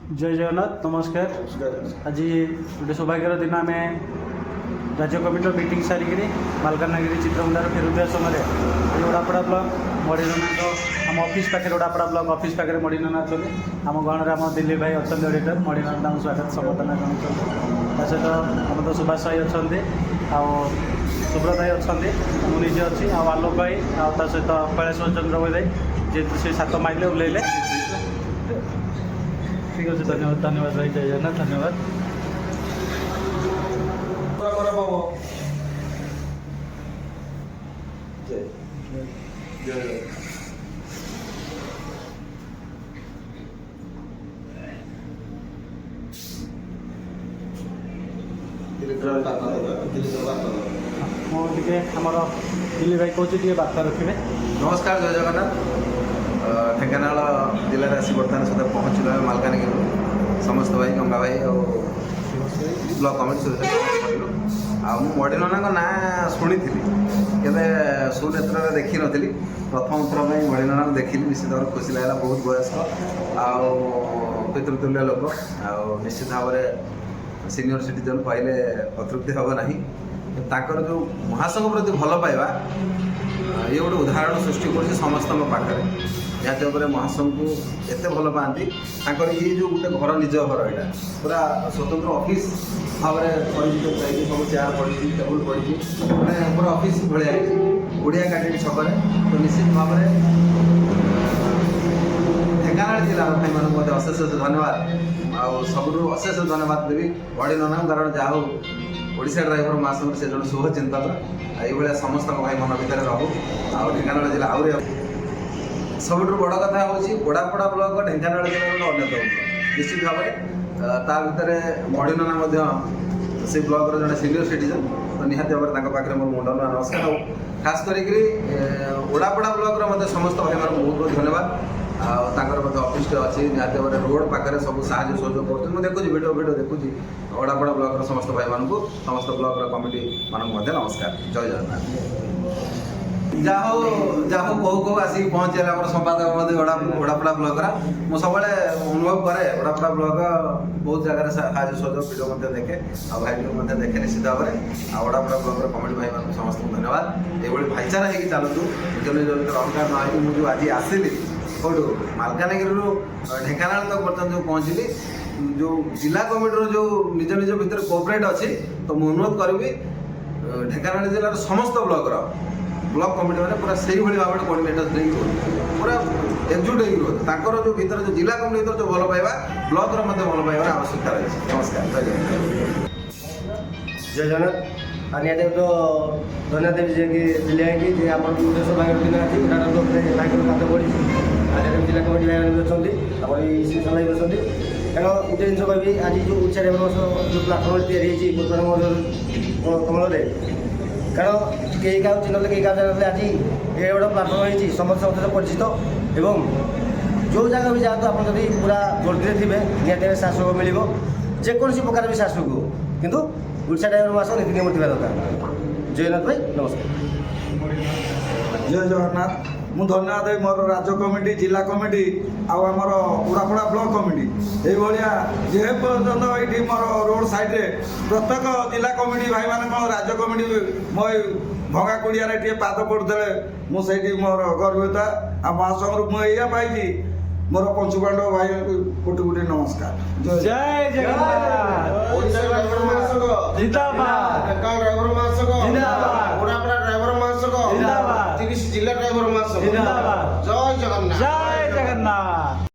जय जगन्नाथ नमस्कार। आज गोटे सौभाग्यर दिन आम राज्य कमिटी मीटिंग सारिक मालकानगिरी चित्रमुंडार फेरुवा समय ओडापड़ा ब्लॉक मणिनाना आम ऑफिस पाखे ओडापड़ा ब्लॉक ऑफिस पाखे मणिनाना अच्छे आम गण आम दिलीप भाई अच्छा ऑडिटर मणिनाना स्वागत समर्थना जनाऊँ सहित आम तो सुभाष भाई अच्छा सुब्रत भाई अच्छा मुझे अच्छी आलोक भाई सहित कैलाश चंद्र भाई जेहतु से 7 माइल ओल्ले ठीक अच्छे धन्यवाद धन्यवाद भाई जय जगन्नाथ धन्यवाद। मुझे आमर दिलीप भाई कहे बार्ता रखिए। नमस्कार जय जगन्नाथ। ढेंकानाल जिले में आसी बर्तमान सुधा पहुँचल मालकानगिरी समस्त भाई गंगा भाई और ब्लॉक कमिटी सदस्य मणिनाना ना शुणी केवे सुनेत्र देखी नी प्रथम थर में मणिनाना देखी निश्चित भाव खुशी लगा बहुत वयस्क पितृतुल्य लोक निश्चित भाव में सीनियर सिटीजन पाइले अतृप्ति हम ना जो महासंघ प्रति भल पाइबा ये गोटे उदाहरण सृष्टि कर समस्त पाखे यहाँ महासंघ को एत भल पाती ये जो गोटे घर निज घर यहाँ पूरा स्वतंत्र ऑफिस भाव में सब चेयर पड़ी टेबुल पड़ी मैंने पूरा ऑफिस भाया ओडिया कैडेट छक तो निश्चित भाव में ढेंकानाल जिला भाई मानक अशेष धन्यवाद सबू अशेष धन्यवाद देवी मणिनाना कारण जहाँ ओडिशा ड्राइवर महासंघ से जो शुभ चिंतक ये समस्त भाई मन भितर रहू ढेंकानाल जिला आउरी सबुठ बड़ कथा हूँ ओडापड़ा ब्लॉक ढेंकानाल जिला गोटे अन्यतम निश्चित भाव में ता भितर मणिनाना से ब्लॉक जड़े सीनियर सिटीजन तो निहाती भाव में पाखे मोर मुंडन नमस्कार खास करी ओडापड़ा ब्लॉक समस्त भाई मान बहुत बहुत धन्यवाद ऑफिस अच्छी निहाती भाव में रोड पाखे सब साहय सहयोग कर देखुची भिडियो देखुची ओडापड़ा ब्लॉक समस्त भाई मानू समस्त ब्लॉक कमिटी मानक नमस्कार जय जगन्नाथ। जहाँ कौ कौ आसिक पहुँचे संपादक ओडापड़ा ब्लॉक मुझे सब अनुभव करे ओडापड़ा ब्लॉक बहुत जगह साहय सहयोग भिडियो देखे भाई देखे निश्चित भाव में ओडापड़ा ब्लॉक कमिटी भाई मान समस्त धन्यवाद ये भाईचारा होगी चलतु निज निज भर अहंकार ना मुझे आज आसली कौटू मालकानगिरी ढेंकानाल तक बर्तमान जो पहुँचली जो जिला कमिटी जो निज निज भितर कोऑपरेट अच्छी तो मुझे अनुरोध करी ढेंकानाल जिलार समस्त ब्लॉक कमिटी मैंने पूरा से भाव में कोऑर्डिनेटर्स नहीं पूरा एकजुट हो जो भीतर जो जिला कमिटी भीतर जो भल पाइबा ब्लॉक भल पाइबार आवश्यकता रही। नमस्कार जय जगन्नाथ। निहती तो धन्यवाद देवी जे कि दिल्ली कि आप सौभाग्य दिन आज खाद्य पड़ी आज जिला कमिटी भाई अच्छा आप भाई अच्छा कारण गोटे जिन कह आज जो ओडिशा जो प्लाटफर्म या कमल कारण कई क्या चिन्ह कई क्या जानते आज ये गोटे प्लाटफर्म होती समस्त समस्त परिचित एवं जो जगह भी जातु आप पूरा भर्ती थे निहती शासक मिल जेकोसी प्रकार भी शासक हो किंतु ओडिशा ड्राइवर मास नीति नियम थी दरकार। जयनाथ भाई नमस्कार। जय जगन्नाथ। मु धन्यवाद देवी मोर राज्य कमिटी जिला कमिटी आमर ओडापड़ा ब्लॉक कमिटी ये जे पर्यटन ये मोर रोड साइड प्रत्येक जिला कमिटी भाई मान राज्य कमिटी मो भंगा कुड़िया पाद पड़ते मुझे मोर गर्वता आ महासंघ मुझे पाई मोर पंचुपांडव भाई कोटि कोटि नमस्कार। जय जगन्नाथ। जिंदाबाद। ड्राइवर महासंघ जिंदाबाद। ओडापड़ा ड्राइवर महासंघ जिंदाबाद। 30 जिला ड्राइवर महासंघ जिंदाबाद। जय जगन्नाथ। जय जगन्नाथ।